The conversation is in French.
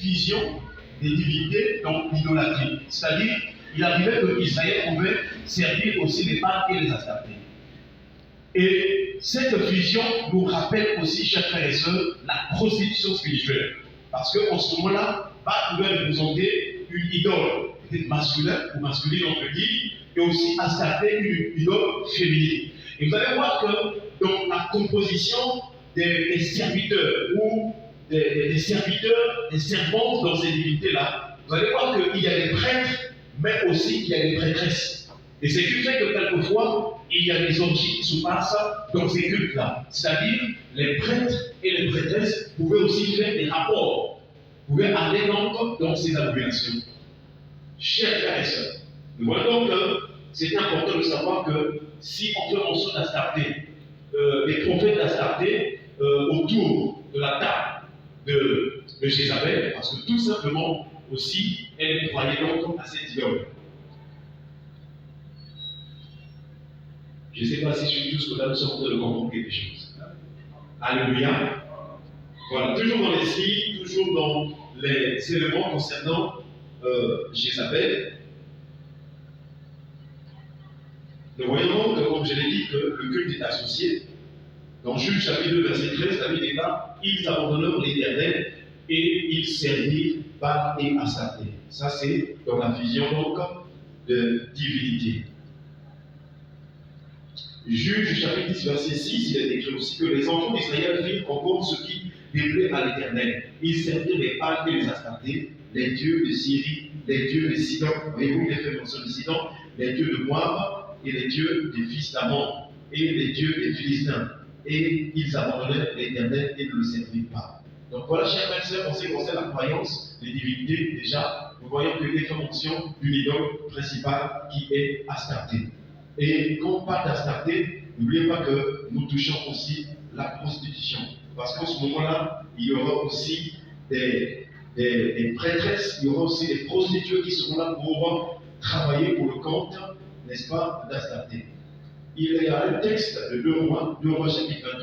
fusion des divinités, donc l'idolâtrie. C'est-à-dire, il arrivait que Israël pouvait servir aussi les Baals et les Astartés. Et cette fusion nous rappelle aussi, chers frères et sœurs, la prostitution spirituelle. Parce qu'en ce moment-là, Baal pouvait représenter une idole, peut-être masculine ou masculine, on peut dire, et aussi Astarté, une idole féminine. Et vous allez voir que dans la composition des serviteurs ou des serviteurs, des servantes dans ces divinités-là, vous allez voir qu'il y a des prêtres, mais aussi il y a des prêtresses. Et c'est qui fait que quelquefois, il y a des orgies qui se passent dans ces cultes-là. C'est-à-dire, les prêtres et les prêtresses pouvaient aussi faire des rapports, pouvaient aller donc dans ces abominations. Chers frères et sœurs, nous voyons donc que c'est important de savoir que si on fait mention d'Astarté, des prophètes d'Astarté autour de la table de Jézabel, parce que tout simplement aussi, elle croyait donc à cette idole. Je ne sais pas si jusque-là nous sommes en train de comprendre quelque chose. Alléluia. Voilà, toujours dans les signes, toujours dans les éléments concernant Jézabel. Nous voyons que, comme je l'ai dit, que le culte est associé. Dans Juge chapitre 2, verset 13, David déclare: ils abandonnèrent l'Éternel et ils servirent Baal et Astarté. Ça, c'est dans la vision donc de divinité. Juge chapitre 10, verset 6, il est écrit aussi que les enfants d'Israël firent encore ce qui déplaît à l'Éternel. Ils servirent les Baal et les Astartés, les dieux de Syrie, les dieux de Sidon. Voyez-vous, il est fait mention de Sidon, les dieux de Moab et les dieux des fils d'Amon et les dieux des Philistins. Et ils abandonnèrent l'Éternel et ne le servirent pas. Donc voilà, chers frères et sœurs, en ce qui concerne la croyance des divinités, déjà, nous voyons qu'il est fait mention d'une idole principale qui est Astarté. Et quand on parle d'Astarté, n'oubliez pas que nous touchons aussi la prostitution. Parce qu'en ce moment-là, il y aura aussi des prêtresses, il y aura aussi des prostituées qui seront là pour travailler pour le compte, n'est-ce pas, d'Astarté. Il y a un texte de 2 Rois chapitre 23.